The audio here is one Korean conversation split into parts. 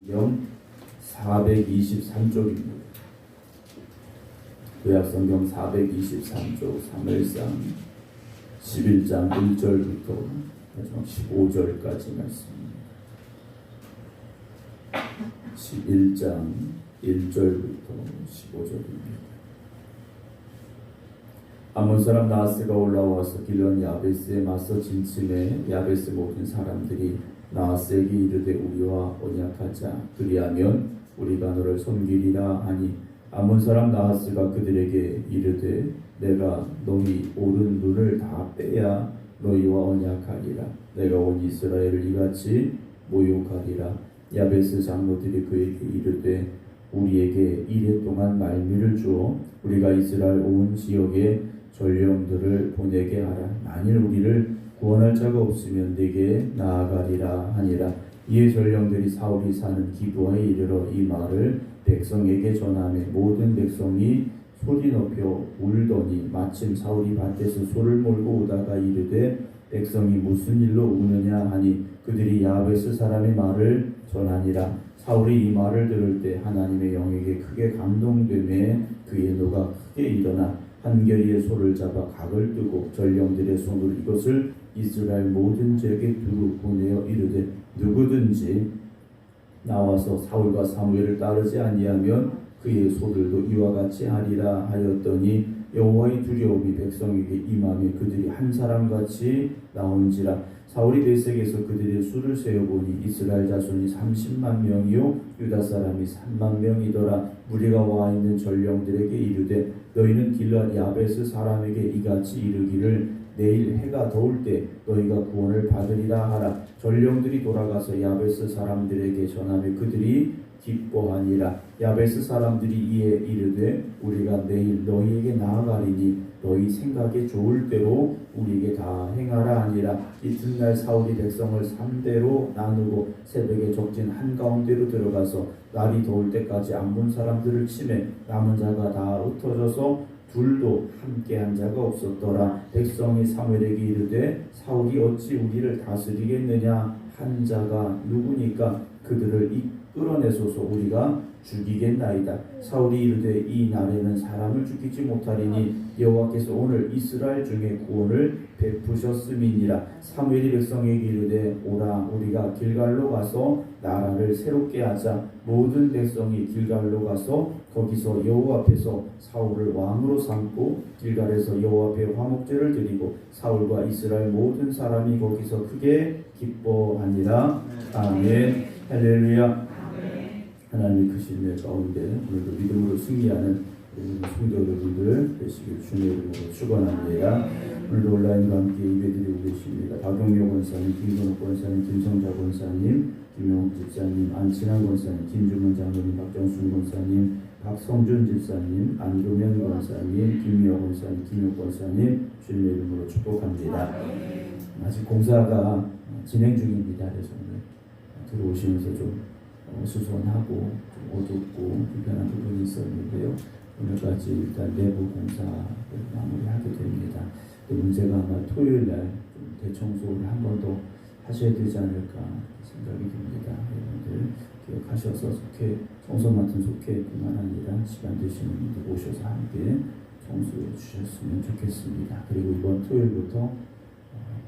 성경 423쪽입니다. 구약성경 423쪽 3일상 11장 1절부터 15절까지 말씀입니다. 11장 1절부터 15절입니다. 아몬 사람 나하스가 올라와서 길론 야베스에 맞서 진침해 야베스 모든 사람들이 나하스에게 이르되 우리와 언약하자 그리하면 우리가 너를 섬기리라 하니 아몬 사람 나하스가 그들에게 이르되 내가 너희 오른 눈을 다 빼야 너희와 언약하리라. 내가 온 이스라엘을 이같이 모욕하리라. 야베스 장로들이 그에게 이르되 우리에게 이래 동안 말미를 주어 우리가 이스라엘 온 지역에 전령들을 보내게 하라. 만일 우리를 구원할 자가 없으면 내게 나아가리라 하니라. 이에 전령들이 사울이 사는 기브아에 이르러 이 말을 백성에게 전하매 모든 백성이 소리 높여 울더니 마침 사울이 밭에서 소를 몰고 오다가 이르되 백성이 무슨 일로 우느냐 하니 그들이 야베스 사람의 말을 전하니라. 사울이 이 말을 들을 때 하나님의 영에게 크게 감동되매 그의 노가 크게 일어나 한결이의 소를 잡아 각을 뜨고 전령들의 손으로 이것을 이스라엘 모든 지역에 두루 보내어 이르되 누구든지 나와서 사울과 사무엘을 따르지 아니하면 그의 소들도 이와 같이 하리라 하였더니 여호와의 두려움이 백성에게 임하며 그들이 한 사람같이 나온지라. 사울이 베색에서 그들의 수를 세어보니 이스라엘 자손이 30만 명이요 유다 사람이 3만 명이더라. 무리가 와 있는 전령들에게 이르되 너희는 길앗 야베스 사람에게 이같이 이르기를 내일 해가 더울 때 너희가 구원을 받으리라 하라. 전령들이 돌아가서 야베스 사람들에게 전하며 그들이 기뻐하니라. 야베스 사람들이 이에 이르되 우리가 내일 너희에게 나아가리니 너희 생각에 좋을 대로 우리에게 다 행하라 하니라. 이튿날 사울이 백성을 3대로 나누고 새벽에 적진 한가운데로 들어가서 날이 더울 때까지 암몬 사람들을 치매 남은 자가 다 흩어져서 둘도 함께한 자가 없었더라. 백성이 사무엘에게 이르되 사울이 어찌 우리를 다스리겠느냐 한 자가 누구니까 그들을 끌어내소서 우리가 죽이겠나이다. 사울이 이르되 이 날에는 사람을 죽이지 못하리니 여호와께서 오늘 이스라엘 중에 구원을 베푸셨음이니라. 사무엘이 백성에게 이르되 오라 우리가 길갈로 가서 나라를 새롭게 하자. 모든 백성이 길갈로 가서 거기서 여호와 앞에서 사울을 왕으로 삼고 길갈에서 여호와 앞에 화목제를 드리고 사울과 이스라엘 모든 사람이 거기서 크게 기뻐하니라. 아멘. 할렐루야. 하나님의 크신 내 가운데 오늘도 믿음으로 승리하는 성도 여러분들 되시길 주님의 이름으로 축원합니다. 오늘도 온라인과 함께 예배드리고 계십니다. 박용료 권사님, 김건욱 권사님, 김성자 권사님, 김용욱 집사님, 안친환 권사님, 김주문 장로님, 박정순 권사님, 박성준 집사님, 안도면 권사님, 김미화 권사님, 김용 권사님 주님의 이름으로 축복합니다. 아직 공사가 진행 중입니다. 그래서 들어오시면서 좀 수선하고 좀 어둡고 불편한 부분이 있었는데요. 오늘까지 일단 내부 공사를 마무리하게 됩니다. 문제가 아마 토요일날 좀 대청소를 한 번 더 하셔야 되지 않을까 생각이 듭니다. 여러분들 기억하셔서 속해 청소 맡은 속해뿐만 아니라 시간 되시는 분들 오셔서 함께 청소해 주셨으면 좋겠습니다. 그리고 이번 토요일부터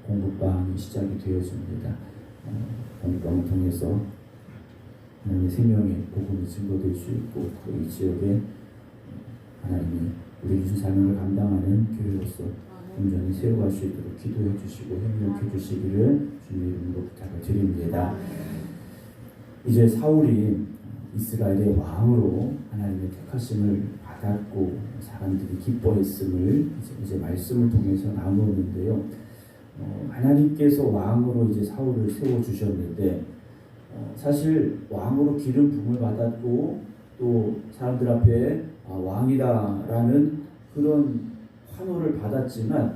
공부방이 시작이 되어집니다. 공부방을 통해서 하나님의 생명의 복음이 증거될 수 있고 또 이 지역에 하나님이 우리 주신 사명을 감당하는 교회로서 온전히 세워갈 수 있도록 기도해 주시고 협력해 주시기를 주님의 이름으로 부탁을 드립니다. 이제 사울이 이스라엘의 왕으로 하나님의 택하심을 받았고 사람들이 기뻐했음을 이제 말씀을 통해서 나누었는데요. 하나님께서 왕으로 이제 사울을 세워주셨는데 사실 왕으로 기름 부음을 받았고 또 사람들 앞에 왕이다라는 그런 환호를 받았지만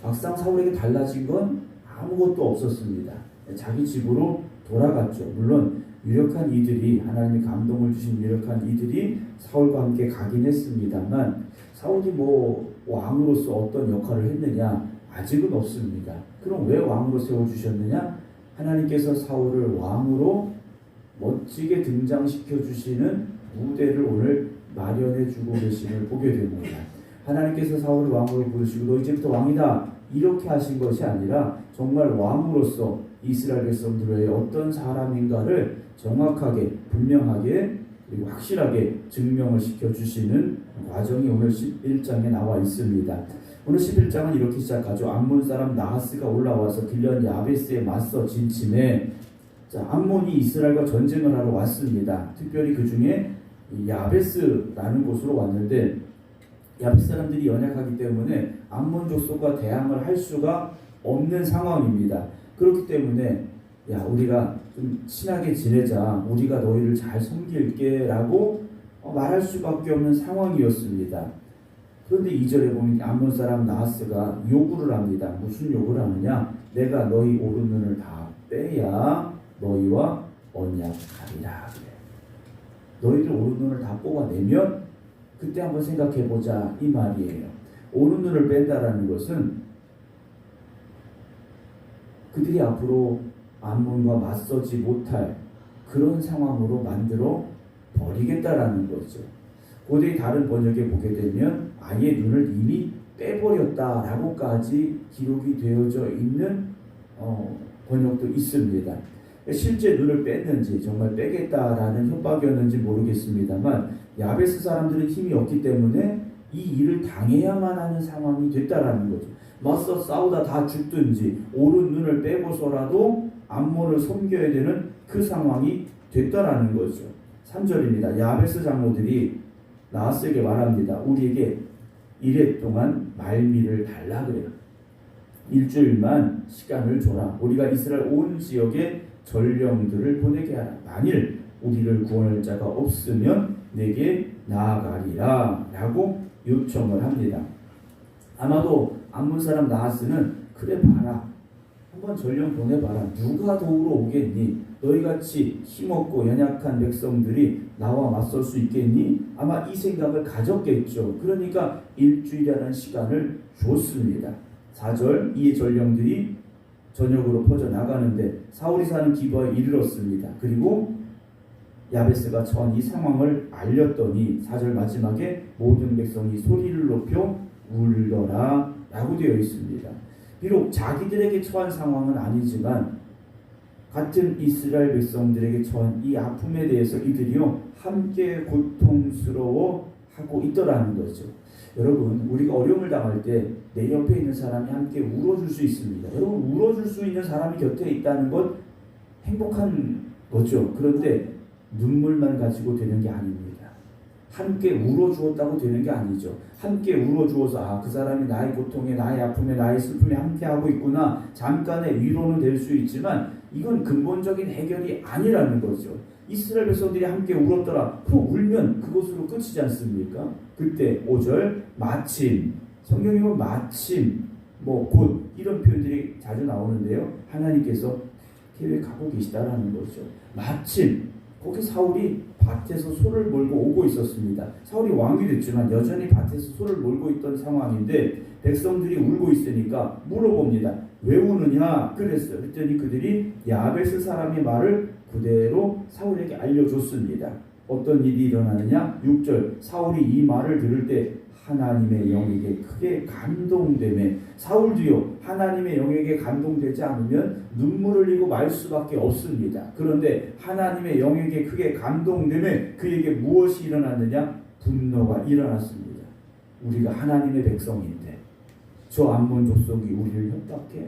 막상 사울에게 달라진 건 아무것도 없었습니다. 자기 집으로 돌아갔죠. 물론 유력한 이들이 하나님의 감동을 주신 유력한 이들이 사울과 함께 가긴 했습니다만 사울이 뭐 왕으로서 어떤 역할을 했느냐 아직은 없습니다. 그럼 왜 왕으로 세워주셨느냐? 하나님께서 사울을 왕으로 멋지게 등장시켜 주시는 무대를 오늘 마련해 주고 계심을 보게 됩니다. 하나님께서 사울을 왕으로 부르시고 너 이제부터 왕이다 이렇게 하신 것이 아니라 정말 왕으로서 이스라엘 백성들의 어떤 사람인가를 정확하게 분명하게 그리고 확실하게 증명을 시켜주시는 과정이 오늘 11장에 나와 있습니다. 오늘 11장은 이렇게 시작하죠. 암몬 사람 나하스가 올라와서 길르앗 야베스에 맞서 진침해. 자, 암몬이 이스라엘과 전쟁을 하러 왔습니다. 특별히 그 중에 야베스라는 곳으로 왔는데 야베스 사람들이 연약하기 때문에 암몬 족속과 대항을 할 수가 없는 상황입니다. 그렇기 때문에 야 우리가 좀 친하게 지내자, 우리가 너희를 잘 섬길게 라고 말할 수밖에 없는 상황이었습니다. 그런데 2절에 보면 암몬 사람 나하스가 요구를 합니다. 무슨 요구를 하느냐? 내가 너희 오른 눈을 다 빼야 너희와 언약하리라. 너희들 오른 눈을 다 뽑아내면 그때 한번 생각해보자 이 말이에요. 오른 눈을 뺀다라는 것은 그들이 앞으로 암몬과 맞서지 못할 그런 상황으로 만들어 버리겠다라는 거죠. 고대의 다른 번역에 보게 되면 아예 눈을 이미 빼버렸다라고까지 기록이 되어져 있는 번역도 있습니다. 실제 눈을 뺐는지 정말 빼겠다라는 협박이었는지 모르겠습니다만 야베스 사람들은 힘이 없기 때문에 이 일을 당해야만 하는 상황이 됐다라는 거죠. 맞서 싸우다 다 죽든지 오른 눈을 빼고서라도 암몬을 섬겨야 되는 그 상황이 됐다라는 거죠. 3절입니다. 야베스 장로들이 나하스에게 말합니다. 우리에게 이래 동안 말미를 달라 그래요. 일주일만 시간을 줘라. 우리가 이스라엘 온 지역에 전령들을 보내게 하라. 만일 우리를 구원할 자가 없으면 내게 나아가리라 라고 요청을 합니다. 아마도 암몬 사람 나하스는 그래 봐라. 한번 전령 보내봐라. 누가 도우러 오겠니? 너희같이 힘없고 연약한 백성들이 나와 맞설 수 있겠니? 아마 이 생각을 가졌겠죠. 그러니까 일주일이라는 시간을 줬습니다. 4절 이에 전령들이 전역으로 퍼져나가는데 사울이 사는 기브아에 이르렀습니다. 그리고 야베스가 처한 이 상황을 알렸더니 4절 마지막에 모든 백성이 소리를 높여 울더라 라고 되어 있습니다. 비록 자기들에게 처한 상황은 아니지만 같은 이스라엘 백성들에게 처한 이 아픔에 대해서 이들이요 함께 고통스러워하고 있더라는 거죠. 여러분 우리가 어려움을 당할 때 내 옆에 있는 사람이 함께 울어줄 수 있습니다. 여러분 울어줄 수 있는 사람이 곁에 있다는 건 행복한 거죠. 그런데 눈물만 가지고 되는 게 아닙니다. 함께 울어주었다고 되는 게 아니죠. 함께 울어주어서 그 사람이 나의 고통에 나의 아픔에 나의 슬픔에 함께하고 있구나 잠깐의 위로는 될 수 있지만 이건 근본적인 해결이 아니라는 거죠. 이스라엘 백성들이 함께 울었더라. 그럼 울면 그것으로 끝이지 않습니까? 그때 5절 마침 성경에 보면 마침 곧 이런 표현들이 자주 나오는데요. 하나님께서 계획하고 계시다라는 거죠. 마침 거기 사울이 밭에서 소를 몰고 오고 있었습니다. 사울이 왕이 됐지만 여전히 밭에서 소를 몰고 있던 상황인데 백성들이 울고 있으니까 물어봅니다. 왜 우느냐? 그랬어요. 그랬더니 그들이 야베스 사람의 말을 그대로 사울에게 알려줬습니다. 어떤 일이 일어나느냐? 6절 사울이 이 말을 들을 때 하나님의 영에게 크게 감동되매 사울도요 하나님의 영에게 감동되지 않으면 눈물을 흘리고 말 수밖에 없습니다. 그런데 하나님의 영에게 크게 감동되매 그에게 무엇이 일어났느냐? 분노가 일어났습니다. 우리가 하나님의 백성인데 저 암몬 족속이 우리를 협박해?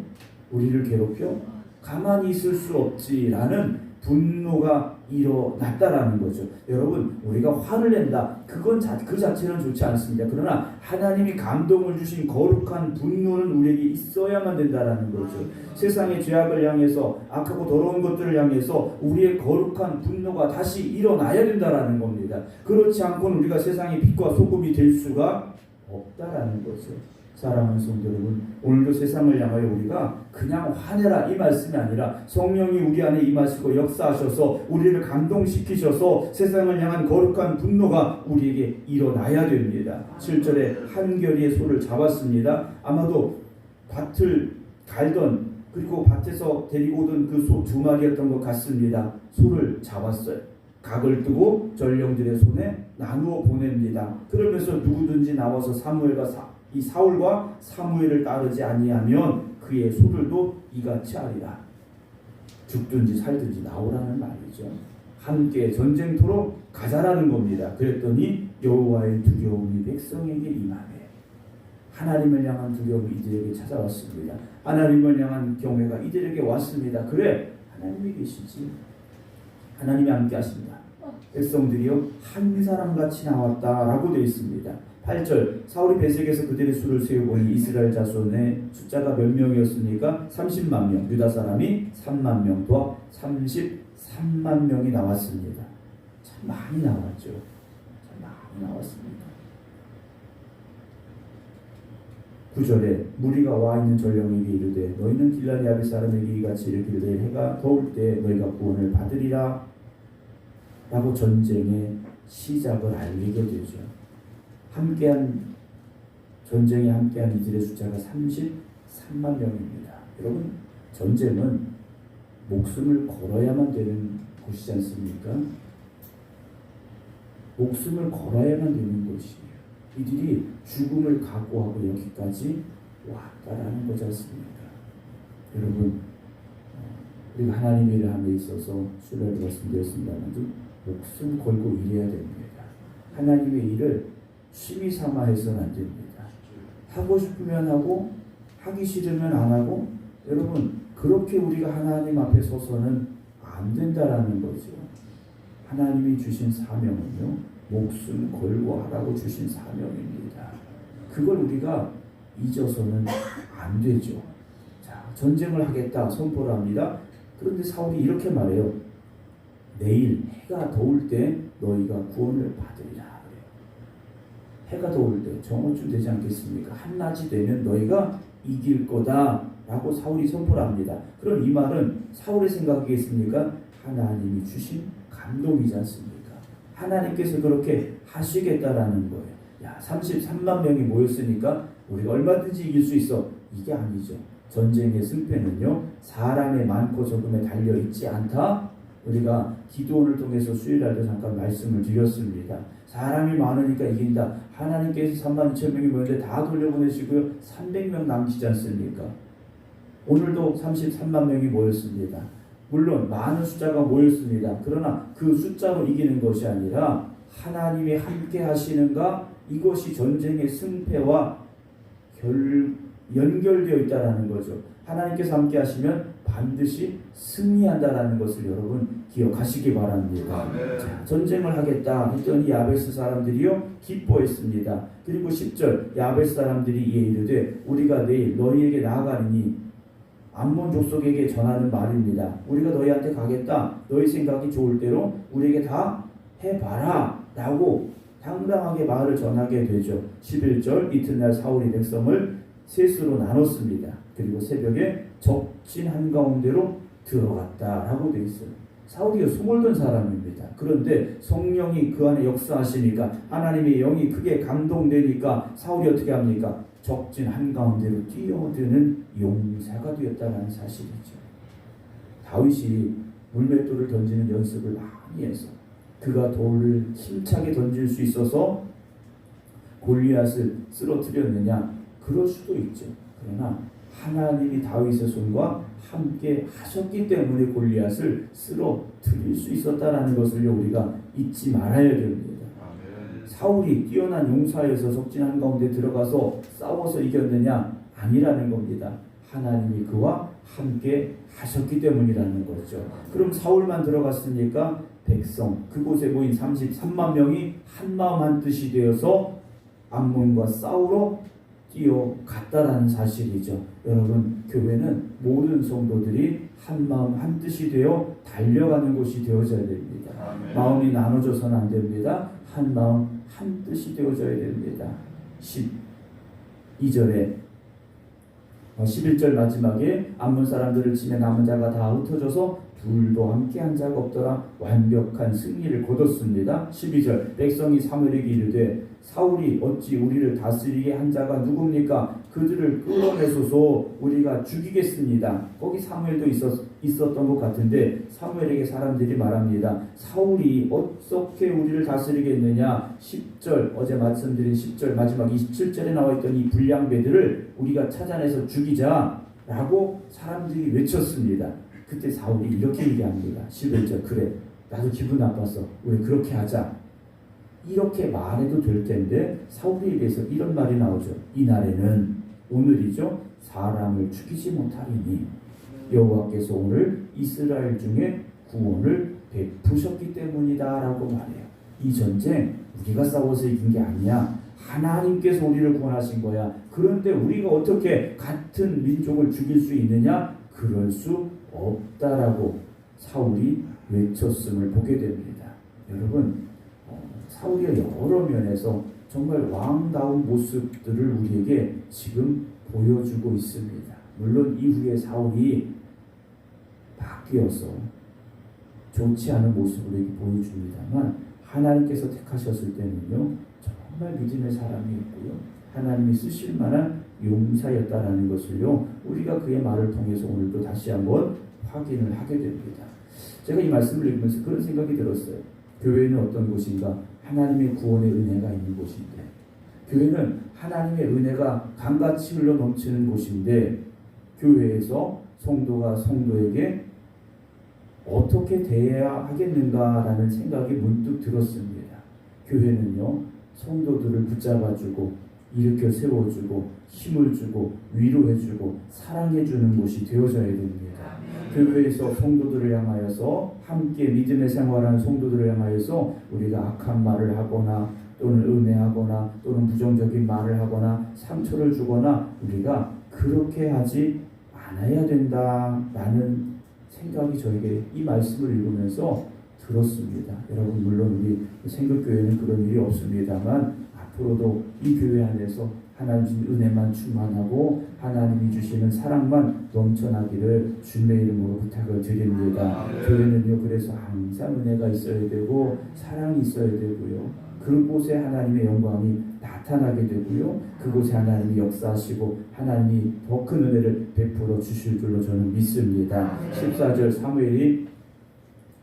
우리를 괴롭혀? 가만히 있을 수 없지라는 분노가 일어났다라는 거죠. 여러분 우리가 화를 낸다. 그건 그 자체는 좋지 않습니다. 그러나 하나님이 감동을 주신 거룩한 분노는 우리에게 있어야만 된다라는 거죠. 세상의 죄악을 향해서 악하고 더러운 것들을 향해서 우리의 거룩한 분노가 다시 일어나야 된다라는 겁니다. 그렇지 않고는 우리가 세상의 빛과 소금이 될 수가 없다라는 거죠. 사랑하는 성도 여러분, 오늘도 세상을 향하여 우리가 그냥 화내라 이 말씀이 아니라 성령이 우리 안에 임하시고 역사하셔서 우리를 감동시키셔서 세상을 향한 거룩한 분노가 우리에게 일어나야 됩니다. 7절에 한 결의의 소를 잡았습니다. 아마도 밭을 갈던 그리고 밭에서 데리고 오던 그 소 2마리였던 것 같습니다. 소를 잡았어요. 각을 뜨고 전령들의 손에 나누어 보냅니다. 그러면서 누구든지 나와서 이 사울과 사무엘을 따르지 아니하면 그의 소들도 이같이 하리라. 죽든지 살든지 나오라는 말이죠. 함께 전쟁터로 가자라는 겁니다. 그랬더니 여호와의 두려움이 백성에게 임하네. 하나님을 향한 두려움이 이들에게 찾아왔습니다. 하나님을 향한 경외가 이들에게 왔습니다. 그래, 하나님이 계시지. 하나님이 함께 하십니다. 백성들이요 한 사람같이 나왔다라고 되어 있습니다. 8절 사울이 베색에서 그들의 수를 세어보니 이스라엘 자손의 숫자가 몇 명이었습니까? 30만 명. 유다 사람이 3만 명, 더 33만 명이 나왔습니다. 참 많이 나왔죠. 참 많이 나왔습니다. 9절에 무리가 와 있는 전령에게 이르되 너희는 길랄 야벳 사람에게 이같이 이르기를 해가 더울 때 너희가 구원을 받으리라 라고 전쟁의 시작을 알리게 되죠. 전쟁에 함께한 이들의 숫자가 33만 명입니다. 여러분, 전쟁은 목숨을 걸어야만 되는 곳이지 않습니까? 목숨을 걸어야만 되는 곳이에요. 이들이 죽음을 각오하고 여기까지 왔다라는 거지 않습니까? 여러분, 우리가 하나님의 일을 함에 있어서 수련을 말씀드렸습니다만 목숨 걸고 일해야 됩니다. 하나님의 일을 취미 삼아 해서는 안 됩니다. 하고 싶으면 하고 하기 싫으면 안 하고 여러분 그렇게 우리가 하나님 앞에 서서는 안 된다라는 거죠. 하나님이 주신 사명은요 목숨 걸고 하라고 주신 사명입니다. 그걸 우리가 잊어서는 안 되죠. 자, 전쟁을 하겠다 선포를 합니다. 그런데 사울이 이렇게 말해요. 내일 해가 더울 때 너희가 구원을 받으리라. 해가 더울 때 정오쯤 되지 않겠습니까? 한낮이 되면 너희가 이길 거다 라고 사울이 선포를 합니다. 그럼 이 말은 사울의 생각이겠습니까? 하나님이 주신 감동이지 않습니까? 하나님께서 그렇게 하시겠다라는 거예요. 야, 33만 명이 모였으니까 우리가 얼마든지 이길 수 있어. 이게 아니죠. 전쟁의 승패는요 사람의 많고 적음에 달려있지 않다. 우리가 기도원을 통해서 수요일날도 잠깐 말씀을 드렸습니다. 사람이 많으니까 이긴다. 하나님께서 32,000명이 모였는데 다 돌려보내시고요 300명 남기지 않습니까? 오늘도 33만 명이 모였습니다. 물론 많은 숫자가 모였습니다. 그러나 그 숫자로 이기는 것이 아니라 하나님이 함께 하시는가, 이것이 전쟁의 승패와 연결되어 있다는 거죠. 하나님께서 함께 하시면 반드시 승리한다라는 것을 여러분 기억하시기 바랍니다. 자, 전쟁을 하겠다 했더니 야베스 사람들이요 기뻐했습니다. 그리고 10절 야베스 사람들이 이에 이르되 우리가 내일 너희에게 나아가리니 암몬 족속에게 전하는 말입니다. 우리가 너희한테 가겠다. 너희 생각이 좋을 대로 우리에게 다 해봐라 라고 당당하게 말을 전하게 되죠. 11절 이튿날 사울이 백성을 셋으로 나눴습니다. 그리고 새벽에 적진 한가운데로 들어갔다라고 되어 있어요. 사울이 소몰던 사람입니다. 그런데 성령이 그 안에 역사하시니까 하나님의 영이 크게 감동되니까 사울이 어떻게 합니까? 적진 한가운데로 뛰어드는 용사가 되었다는 사실이죠. 다윗이 물맷돌을 던지는 연습을 많이 해서 그가 돌을 힘차게 던질 수 있어서 골리앗을 쓰러뜨렸느냐? 그럴 수도 있죠. 그러나 하나님이 다윗의 손과 함께 하셨기 때문에 골리앗을 쓰러뜨릴 수 있었다라는 것을 우리가 잊지 말아야 됩니다. 아멘. 사울이 뛰어난 용사에서 적진 한가운데 들어가서 싸워서 이겼느냐? 아니라는 겁니다. 하나님이 그와 함께 하셨기 때문이라는 거죠. 그럼 사울만 들어갔으니까 백성, 그곳에 모인 33만 명이 한마음 한뜻이 되어서 암몬과 싸우러 뛰어갔다라는 사실이죠. 여러분, 교회는 모든 성도들이 한마음 한뜻이 되어 달려가는 곳이 되어져야 됩니다. 아멘. 마음이 나눠져서는 안 됩니다. 한마음 한뜻이 되어져야 됩니다. 12절에 11절 마지막에 암몬 사람들을 치며 남은 자가 다 흩어져서 둘도 함께 한 자가 없더라. 완벽한 승리를 거뒀습니다. 12절 백성이 사무엘에게 이르되 사울이 어찌 우리를 다스리게 한 자가 누굽니까? 그들을 끌어내소서 우리가 죽이겠습니다. 거기 사무엘도 있었던 것 같은데 사무엘에게 사람들이 말합니다. 사울이 어떻게 우리를 다스리겠느냐. 10절 어제 말씀드린 10절 마지막 27절에 나와있던 이 불량배들을 우리가 찾아내서 죽이자 라고 사람들이 외쳤습니다. 그때 사울이 이렇게 얘기합니다. 11절 그래 나도 기분 나빴어. 왜 그렇게 하자. 이렇게 말해도 될 텐데 사울에 대해서 이런 말이 나오죠. 이날에는 오늘이죠. 사람을 죽이지 못하리니 여호와께서 오늘 이스라엘 중에 구원을 베푸셨기 때문이다 라고 말해요. 이 전쟁 우리가 싸워서 이긴 게 아니야. 하나님께서 우리를 구원하신 거야. 그런데 우리가 어떻게 같은 민족을 죽일 수 있느냐? 그럴 수 없다라고 사울이 외쳤음을 보게 됩니다. 여러분 사울이 여러 면에서 정말 왕다운 모습들을 우리에게 지금 보여주고 있습니다. 물론 이후에 사울이 바뀌어서 좋지 않은 모습을 이렇게 보여줍니다만 하나님께서 택하셨을 때는요 정말 믿음의 사람이었고요 하나님이 쓰실 만한 용사였다라는 것을요 우리가 그의 말을 통해서 오늘도 다시 한번 확인을 하게 됩니다. 제가 이 말씀을 읽으면서 그런 생각이 들었어요. 교회는 어떤 곳인가? 하나님의 구원의 은혜가 있는 곳인데 교회는 하나님의 은혜가 강같이 흘러 넘치는 곳인데 교회에서 성도가 성도에게 어떻게 대해야 하겠는가라는 생각이 문득 들었습니다. 교회는요 성도들을 붙잡아주고 일으켜 세워주고 힘을 주고 위로해주고 사랑해주는 곳이 되어져야 됩니다. 교회에서 성도들을 향하여서 함께 믿음의 생활하는 성도들을 향하여서 우리가 악한 말을 하거나 또는 은혜하거나 또는 부정적인 말을 하거나 상처를 주거나 우리가 그렇게 하지 않아야 된다라는 생각이 저에게 이 말씀을 읽으면서 들었습니다. 여러분 물론 우리 생각교회는 그런 일이 없습니다만 앞으로도 이 교회 안에서 하나님 주신 은혜만 충만하고 하나님이 주시는 사랑만 넘쳐나기를 주님의 이름으로 부탁을 드립니다. 교회는요 그래서 항상 은혜가 있어야 되고 사랑이 있어야 되고요 그곳에 하나님의 영광이 나타나게 되고요 그곳에 하나님이 역사하시고 하나님이 더 큰 은혜를 베풀어 주실 줄로 저는 믿습니다. 14절 사무엘이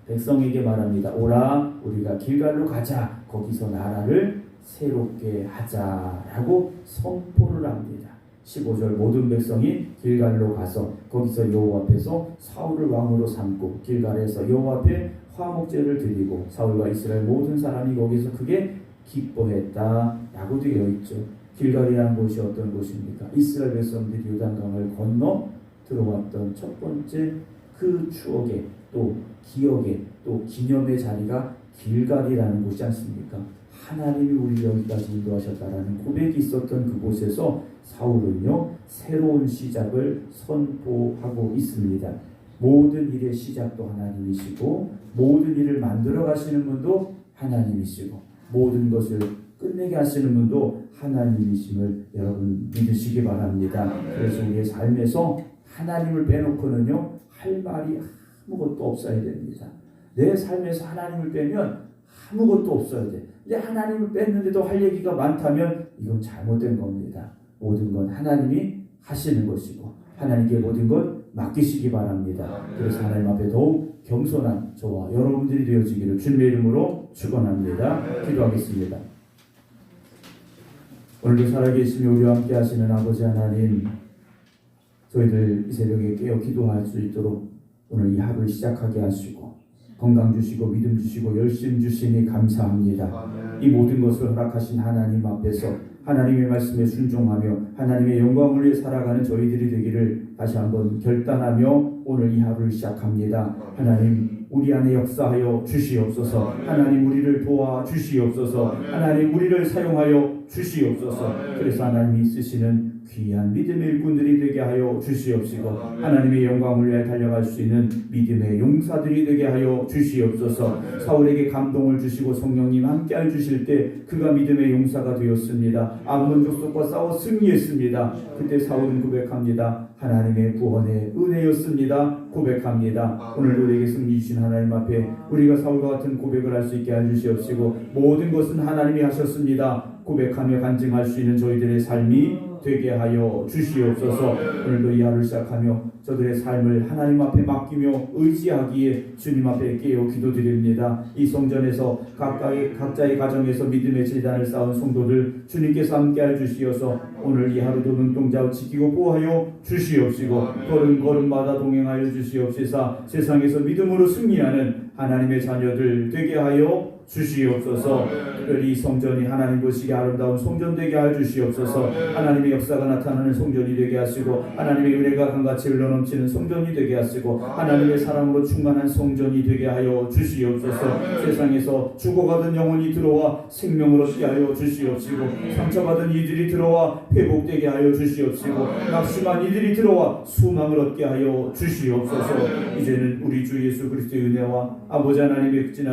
백성에게 말합니다. 오라 우리가 길갈로 가자. 거기서 나라를 새롭게 하자라고 선포를 합니다. 15절 모든 백성이 길갈로 가서 거기서 여호와 앞에서 사울을 왕으로 삼고 길갈에서 여호와 앞에 화목제를 드리고 사울과 이스라엘 모든 사람이 거기서 크게 기뻐했다라고 되어 있죠. 길갈이라는 곳이 어떤 곳입니까? 이스라엘 백성들이 요단강을 건너 들어왔던 첫 번째 그 추억의 또 기억의 또 기념의 자리가 길갈이라는 곳이 않습니까? 하나님이 우리를 여기까지 인도하셨다라는 고백이 있었던 그곳에서 사울은요 새로운 시작을 선포하고 있습니다. 모든 일의 시작도 하나님이시고 모든 일을 만들어 가시는 분도 하나님이시고 모든 것을 끝내게 하시는 분도 하나님이심을 여러분 믿으시기 바랍니다. 그래서 우리의 삶에서 하나님을 빼놓고는요 할 말이 아무것도 없어야 됩니다. 내 삶에서 하나님을 빼면 아무것도 없어야 돼. 근데 하나님을 뺐는데도 할 얘기가 많다면 이건 잘못된 겁니다. 모든 건 하나님이 하시는 것이고 하나님께 모든 것 맡기시기 바랍니다. 그래서 하나님 앞에 더욱 겸손한 저와 여러분들이 되어지기를 주님의 이름으로 축원합니다. 기도하겠습니다. 오늘도 살아계시며 우리와 함께 하시는 아버지 하나님, 저희들 이 새벽에 깨어 기도할 수 있도록 오늘 이 하루를 시작하게 하시고 건강 주시고 믿음 주시고 열심 주시니 감사합니다. 이 모든 것을 허락하신 하나님 앞에서 하나님의 말씀에 순종하며 하나님의 영광을 위해 살아가는 저희들이 되기를 다시 한번 결단하며 오늘 이 하루를 시작합니다. 하나님 우리 안에 역사하여 주시옵소서. 하나님 우리를 도와 주시옵소서. 하나님 우리를 사용하여 주시옵소서. 그래서 하나님이 쓰시는 귀한 믿음의 일꾼들이 되게 하여 주시옵시고 하나님의 영광을 위해 달려갈 수 있는 믿음의 용사들이 되게 하여 주시옵소서. 사울에게 감동을 주시고 성령님 함께해 주실 때 그가 믿음의 용사가 되었습니다. 암몬 족속과 싸워 승리했습니다. 그때 사울은 고백합니다. 하나님의 구원의 은혜였습니다. 고백합니다. 오늘 우리에게 승리 주신 하나님 앞에 우리가 사울과 같은 고백을 할 수 있게 해주시옵시고 모든 것은 하나님이 하셨습니다. 고백하며 간증할 수 있는 저희들의 삶이 되게 하여 주시옵소서. 오늘도 이 하루를 시작하며 저들의 삶을 하나님 앞에 맡기며 의지하기에 주님 앞에 깨어 기도드립니다. 이 성전에서 각자의 가정에서 믿음의 재단을 쌓은 성도들 주님께서 함께해 주시어서 오늘 이 하루도 눈동자 지키고 보호하여 주시옵시고 걸음걸음마다 동행하여 주시옵시사 세상에서 믿음으로 승리하는 하나님의 자녀들 되게 하여 주시옵소서. 특별히 이 성전이 하나님 보시기에 아름다운 성전 되게 하여 주시옵소서. 하나님의 역사가 나타나는 성전이 되게 하시고 하나님의 은혜가 강같이 흘러넘치는 성전이 되게 하시고 하나님의 사랑으로 충만한 성전이 되게 하여 주시옵소서. 세상에서 죽어가던 영혼이 들어와 생명을 얻게 하여 주시옵시고 상처받은 이들이 들어와 회복되게 하여 주시옵시고 낙심한 이들이 들어와 소망을 얻게 하여 주시옵소서. 이제는 우리 주 예수 그리스도의 은혜와 아버지 하나님의 극진하신